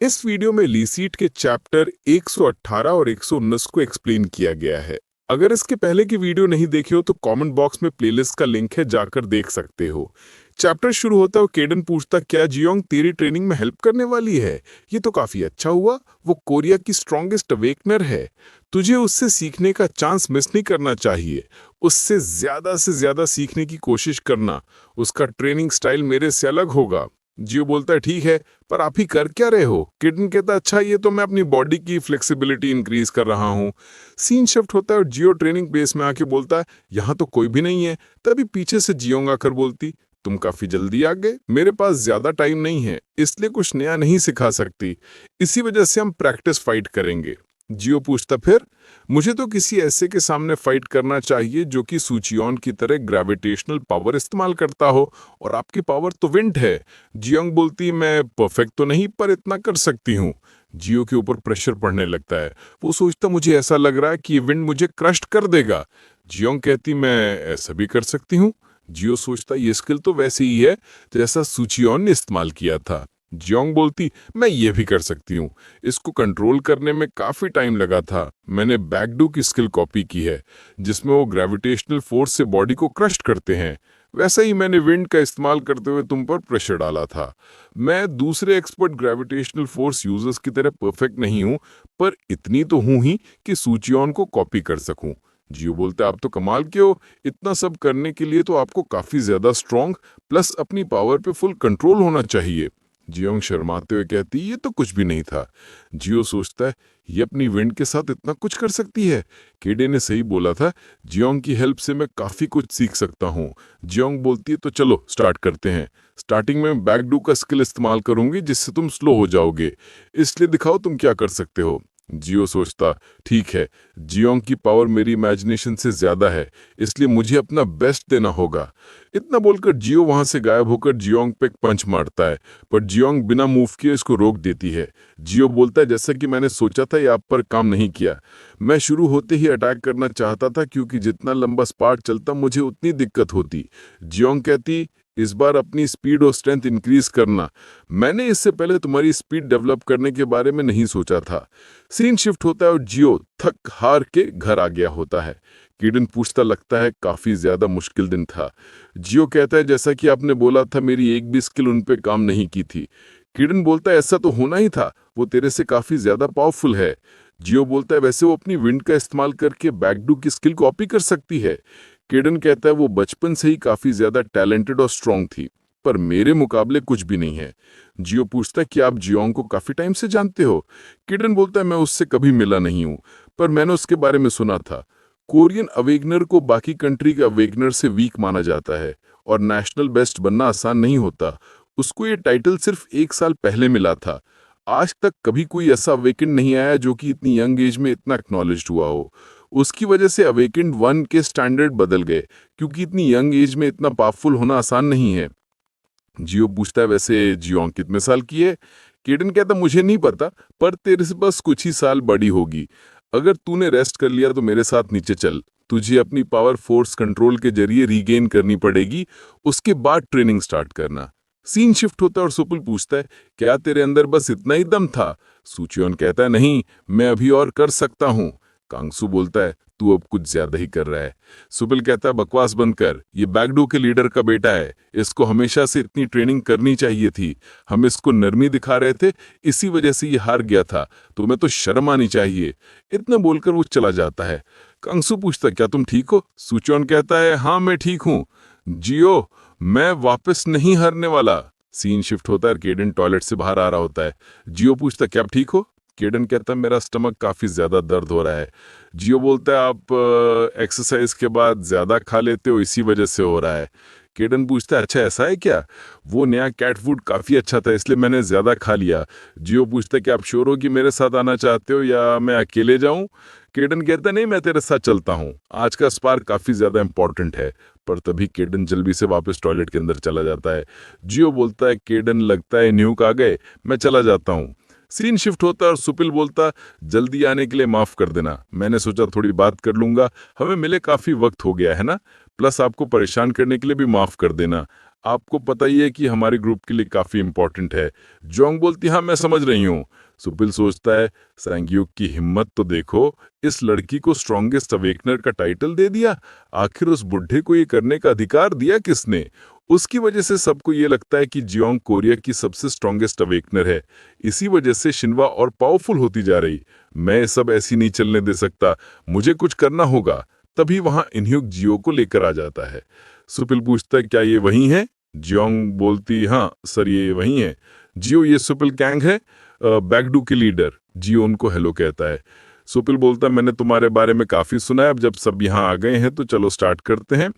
इस वीडियो में लीसीट के चैप्टर 118 और 119 को एक्सप्लेन किया गया है। अगर इसके पहले की वीडियो नहीं देखी हो तो कमेंट बॉक्स में प्लेलिस्ट का लिंक है, जाकर देख सकते हो। चैप्टर शुरू होता है केडन पूछता क्या जियोंग तेरी ट्रेनिंग में हेल्प करने वाली है। ये तो काफी अच्छा हुआ, वो कोरिया की स्ट्रॉन्गेस्ट अवेकनर है। तुझे उससे सीखने का चांस मिस नहीं करना चाहिए। उससे से ज्यादा सीखने की कोशिश करना। उसका ट्रेनिंग स्टाइल मेरे से अलग होगा। जियो बोलता है ठीक है, पर आप ही कर क्या रहे हो। किडन कहता है अच्छा, ये तो मैं अपनी बॉडी की फ्लेक्सिबिलिटी इंक्रीज कर रहा हूँ। सीन शिफ्ट होता है और जियो ट्रेनिंग बेस में आके बोलता है यहाँ तो कोई भी नहीं है। तभी पीछे से जियोंग आकर बोलती तुम काफी जल्दी आ गए, मेरे पास ज्यादा टाइम नहीं है, इसलिए कुछ नया नहीं सिखा सकती। इसी वजह से हम प्रैक्टिस फाइट करेंगे। जियो पूछता फिर मुझे तो किसी ऐसे के सामने फाइट करना चाहिए जो कि सूचियोन की तरह ग्रेविटेशनल पावर इस्तेमाल करता हो, और आपकी पावर तो विंड है। जियोंग बोलती मैं परफेक्ट तो नहीं, पर इतना कर सकती हूँ। जियो के ऊपर प्रेशर पड़ने लगता है। वो सोचता मुझे ऐसा लग रहा है कि ये विंड मुझे क्रश कर देगा। जियोंग कहती मैं ऐसा भी कर सकती हूँ। जियो सोचता ये स्किल तो वैसे ही है जैसा सूचियोन ने इस्तेमाल किया था। जियोंग बोलती मैं ये भी कर सकती हूँ। इसको कंट्रोल करने में काफी टाइम लगा था। मैंने बैकडू की स्किल कॉपी की है, जिसमें वो ग्रेविटेशनल फोर्स से बॉडी को क्रश करते हैं। वैसा ही मैंने विंड का इस्तेमाल करते हुए तुम पर प्रेशर डाला था। मैं दूसरे एक्सपर्ट ग्रेविटेशनल फोर्स यूजर्स की तरह परफेक्ट नहीं हूँ, पर इतनी तो हूँ ही कि सूचियोन को कॉपी कर सकूं। जियो बोलते आप तो कमाल के हो। इतना सब करने के लिए तो आपको काफी ज्यादा स्ट्रॉन्ग प्लस अपनी पावर पे फुल कंट्रोल होना चाहिए। जियोंग शर्माते हुए कहती ये तो कुछ भी नहीं था। जियो सोचता है ये अपनी विंड के साथ इतना कुछ कर सकती है। केडे ने सही बोला था, जियोंग की हेल्प से मैं काफी कुछ सीख सकता हूँ। जियोंग बोलती है तो चलो स्टार्ट करते हैं। स्टार्टिंग में बैकडू का स्किल इस्तेमाल करूंगी जिससे तुम स्लो हो जाओगे, इसलिए दिखाओ तुम क्या कर सकते हो। जियो सोचता ठीक है, जियोंग की पावर मेरी इमेजिनेशन से ज्यादा है, इसलिए मुझे अपना बेस्ट देना होगा। इतना बोलकर जियो वहां से गायब होकर जियोंग पे एक पंच मारता है, पर जियोंग बिना मूव किए इसको रोक देती है। जियो बोलता है जैसा कि मैंने सोचा था, ये आप पर काम नहीं किया। मैं शुरू होते ही अटैक करना चाहता था, क्योंकि जितना लंबा स्पार्क चलता मुझे उतनी दिक्कत होती। जियोंग कहती इस बार अपनी स्पीड और स्ट्रेंथ इंक्रीज करना। मैंने इससे पहले तुम्हारी स्पीड डेवलप करने के बारे में नहीं सोचा था। सीन शिफ्ट होता है और जियो थक हार के घर आ गया होता है। किडन पूछता लगता है काफी ज्यादा मुश्किल दिन था। जियो कहता है जैसा कि आपने बोला था मेरी एक भी स्किल उन पे काम नहीं की थी। किडन बोलता है ऐसा तो होना ही था, वो तेरे से काफी ज्यादा पावरफुल है। जियो बोलता है वैसे वो अपनी विंड का इस्तेमाल करके बैकडू की स्किल कॉपी कर सकती है। किडन कहता है वो बचपन से ही काफी ज्यादा टैलेंटेड और स्ट्रांग थी, पर मेरे मुकाबले कुछ भी नहीं है। जियो पूछता है कि आप जियोंग को काफी टाइम से जानते हो। किडन बोलता है मैं उससे कभी मिला नहीं हूँ, पर मैंने उसके बारे में सुना था। कोरियन अवेगनर को बाकी कंट्री के अवेगनर से वीक माना जाता है, और नेशनल बेस्ट बनना आसान नहीं होता। उसको ये टाइटल सिर्फ 1 साल पहले मिला था। आज तक कभी कोई ऐसा अवेकेंड नहीं आया जो कि इतनी यंग एज में इतना एक्नॉलेज्ड हुआ हो। उसकी वजह से अवेकेंड 1 के स्टैंडर्ड बदल गए, क्योंकि इतनी यंग एज में इतना पावरफुल होना आसान नहीं है। जियो पूछता है वैसे जियोंग कितने साल की है। केडन कहता मुझे नहीं पता, पर तेरे से बस कुछ ही साल बड़ी होगी। अगर तूने रेस्ट कर लिया तो मेरे साथ नीचे चल। तुझे अपनी पावर फोर्स कंट्रोल के जरिए रीगेन करनी पड़ेगी, उसके बाद ट्रेनिंग स्टार्ट करना। सीन शिफ्ट होता है और सुपुल पूछता है क्या तेरे अंदर बस इतना ही दम था। सूचियोन कहता है नहीं, मैं अभी और कर सकता हूँ। कांगसू बोलता है तू अब कुछ ज्यादा ही कर रहा है। सुपिल कहता है बकवास बंद कर, ये बैकडू के लीडर का बेटा है, इसको हमेशा से इतनी ट्रेनिंग करनी चाहिए थी। हम इसको नरमी दिखा रहे थे, इसी वजह से ये हार गया था। तुम्हें तो शर्म आनी चाहिए। इतना बोलकर वो चला जाता है। कांगसू पूछता क्या तुम ठीक हो। सुचौन कहता है हाँ मैं ठीक हूँ। जियो मैं वापस नहीं हारने वाला। सीन शिफ्ट होता है, केडन टॉयलेट से बाहर आ रहा होता है। जियो पूछता क्या आप ठीक हो। केडन कहता है मेरा स्टमक काफी ज्यादा दर्द हो रहा है। जियो बोलता है आप एक्सरसाइज के बाद ज्यादा खा लेते हो, इसी वजह से हो रहा है। केडन पूछता है अच्छा ऐसा है क्या। वो नया कैट फूड काफी अच्छा था, इसलिए मैंने ज्यादा खा लिया। जियो पूछता है कि आप श्योर हो कि मेरे साथ आना चाहते हो या मैं अकेले जाऊं। केडन कहता है नहीं मैं तेरे साथ चलता हूँ, आज का स्पार्क काफी ज्यादा इंपॉर्टेंट है। पर तभी केडन जल्दी से वापस टॉयलेट के अंदर चला जाता है। जियो बोलता है केडन लगता है न्यूक आ गए, मैं चला जाता हूँ। सीन शिफ्ट होता है और सुपिल बोलता जल्दी आने के लिए माफ कर देना, मैंने सोचा थोड़ी बात कर लूंगा, हमें मिले काफी वक्त हो गया है ना, प्लस आपको परेशान करने के लिए भी माफ कर देना। आपको पता ही है कि हमारे ग्रुप के लिए काफी इंपॉर्टेंट है। जोंग बोलती हाँ मैं समझ रही हूँ। सुपिल सोचता है सैंग्यूक की हिम्मत तो देखो, इस लड़की को स्ट्रॉन्गेस्ट अवेकनर का टाइटल दे दिया। आखिर उस बुढ़े को ये करने का अधिकार दिया किसने? उसकी वजह से सबको ये लगता है कि जियोंग कोरिया की सबसे स्ट्रॉन्गेस्ट अवेकनर है। इसी वजह से शिनवा और पावरफुल होती जा रही। मैं ये सब ऐसी नहीं चलने दे सकता, मुझे कुछ करना होगा। तभी वहां इन्ह्युक जियो को लेकर आ जाता है। सुपिल पूछता है क्या ये वही है? जियोंग बोलती हाँ सर ये वही है। जियो ये सुपिल कैंग है, बैकडू के लीडर। जियो उनको हेलो कहता है। सुपिल बोलता है मैंने तुम्हारे बारे में काफी सुना है, अब जब सब यहाँ आ गए हैं तो चलो स्टार्ट करते हैं।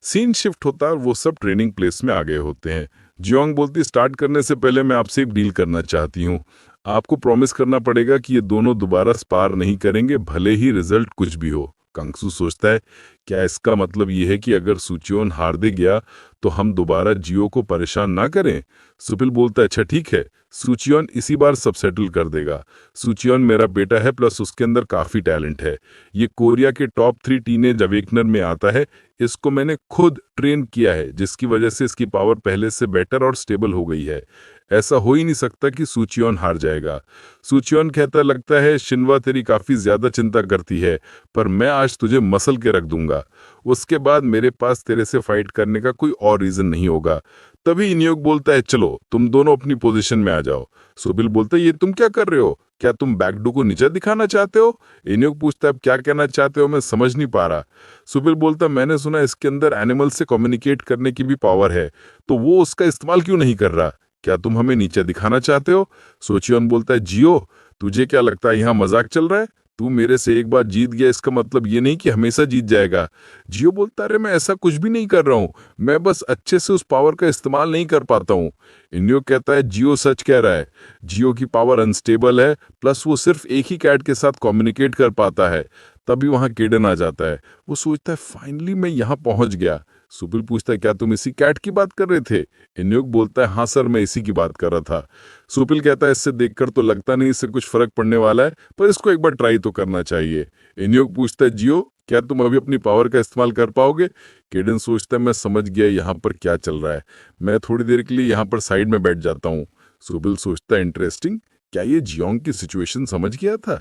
सीन शिफ्ट होता है और वो सब ट्रेनिंग प्लेस में आ गए होते हैं। जियोंग बोलती स्टार्ट करने से पहले मैं आपसे एक डील करना चाहती हूँ। आपको प्रॉमिस करना पड़ेगा कि ये दोनों दोबारा स्पार नहीं करेंगे, भले ही रिजल्ट कुछ भी हो। कंगसू सोचता है क्या इसका मतलब ये है कि अगर सुचियोन हार दे गया तो हम दोबारा जियो को परेशान ना करें? सुपिल बोलता है अच्छा ठीक है, सुचियोन इसी बार सब सेटल कर देगा। सुचियोन मेरा बेटा है, प्लस उसके अंदर काफी टैलेंट है। ये कोरिया के टॉप 3 टीनेज अवेकनर में आता है। इसको मैंने खुद ट्रेन किया है, जिसकी वजह से इसकी पावर पहले से बेटर और स्टेबल हो गई है। ऐसा हो ही नहीं सकता कि सुचियोन हार जाएगा। सुचियोन कहता लगता है शिनवा तेरी काफी ज्यादा चिंता करती है, पर मैं आज तुझे मसल के रख दूंगा। उसके बाद मेरे पास तेरे से फाइट करने का कोई और रीजन नहीं होगा। तभी इन्ह्युक बोलता है चलो तुम दोनों अपनी पोजीशन में आ जाओ। सुबिल बोलता है ये तुम क्या कर रहे हो? क्या तुम बैकडू को नीचा दिखाना चाहते हो? इन्ह्युक पूछता है अब क्या कहना चाहते हो, मैं समझ नहीं पा रहा। सुबिल बोलता है मैंने सुना इसके अंदर एनिमल से कम्युनिकेट करने की भी पावर है, तो वो उसका इस्तेमाल क्यों नहीं कर रहा? क्या तुम हमें नीचे दिखाना चाहते हो? सोचियोन बोलता है जियो तुझे क्या लगता है यहाँ मजाक चल रहा है? तू मेरे से एक बार जीत गया इसका मतलब ये नहीं कि हमेशा जीत जाएगा। जियो बोलता अरे मैं ऐसा कुछ भी नहीं कर रहा हूँ, मैं बस अच्छे से उस पावर का इस्तेमाल नहीं कर पाता हूँ। इन्ह्यो कहता है जियो सच कह रहा है, जियो की पावर अनस्टेबल है, प्लस वो सिर्फ एक ही कैट के साथ कम्युनिकेट कर पाता है। तभी वहां केडन आ जाता है। वो सोचता है फाइनली मैं यहाँ पहुंच गया। सुपिल पूछता है क्या तुम इसी कैट की बात कर रहे थे? इन्ह्युक बोलता है हाँ सर मैं इसी की बात कर रहा था। सुपिल कहता है इससे देखकर तो लगता नहीं इससे कुछ फर्क पड़ने वाला है, पर इसको एक बार ट्राई तो करना चाहिए। इन्ह्युक पूछता है जियो क्या तुम अभी अपनी पावर का इस्तेमाल कर पाओगे? केडन सोचता है मैं समझ गया यहाँ पर क्या चल रहा है, मैं थोड़ी देर के लिए यहाँ पर साइड में बैठ जाता हूँ। सुपिल सोचता है इंटरेस्टिंग, क्या ये जियोंग की सिचुएशन समझ गया था?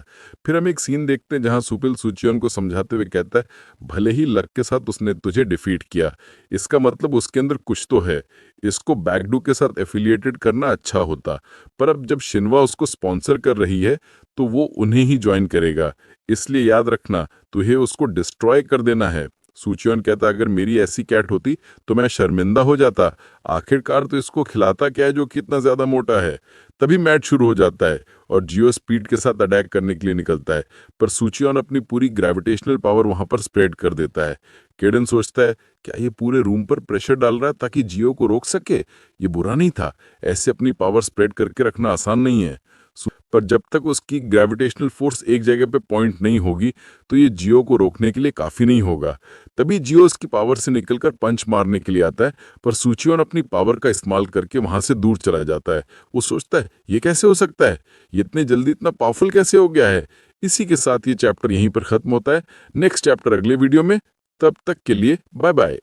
फिर हम एक सीन देखते हैं जहां सुपिल सुचियोन को समझाते हुए कहता है भले ही लक के साथ उसने तुझे डिफीट किया, इसका मतलब उसके अंदर कुछ तो है। इसको बैकडू के साथ एफिलिएटेड करना अच्छा होता, पर अब जब शिनवा उसको स्पॉन्सर कर रही है तो वो उन्हें ही ज्वाइन करेगा। इसलिए याद रखना तुझे उसको डिस्ट्रॉय कर देना है। सुचियोन कहता अगर मेरी ऐसी कैट होती तो मैं शर्मिंदा हो जाता। आखिरकार तो इसको खिलाता क्या है जो कि इतना ज्यादा मोटा है। तभी मैच शुरू हो जाता है और जियो स्पीड के साथ अटैक करने के लिए निकलता है, पर सुचियोन अपनी पूरी ग्रेविटेशनल पावर वहां पर स्प्रेड कर देता है। केडन सोचता है क्या ये पूरे रूम पर प्रेशर डाल रहा है ताकि जियो को रोक सके? ये बुरा नहीं था, ऐसे अपनी पावर स्प्रेड करके रखना आसान नहीं है। पर जब तक उसकी ग्रेविटेशनल फोर्स एक जगह पे पॉइंट नहीं होगी तो ये जियो को रोकने के लिए काफी नहीं होगा। तभी जियो उसकी पावर से निकलकर पंच मारने के लिए आता है, पर सुचियोन अपनी पावर का इस्तेमाल करके वहां से दूर चला जाता है। वो सोचता है ये कैसे हो सकता है, ये इतने जल्दी इतना पावरफुल कैसे हो गया है। इसी के साथ ये चैप्टर यहीं पर खत्म होता है। नेक्स्ट चैप्टर अगले वीडियो में, तब तक के लिए बाय बाय।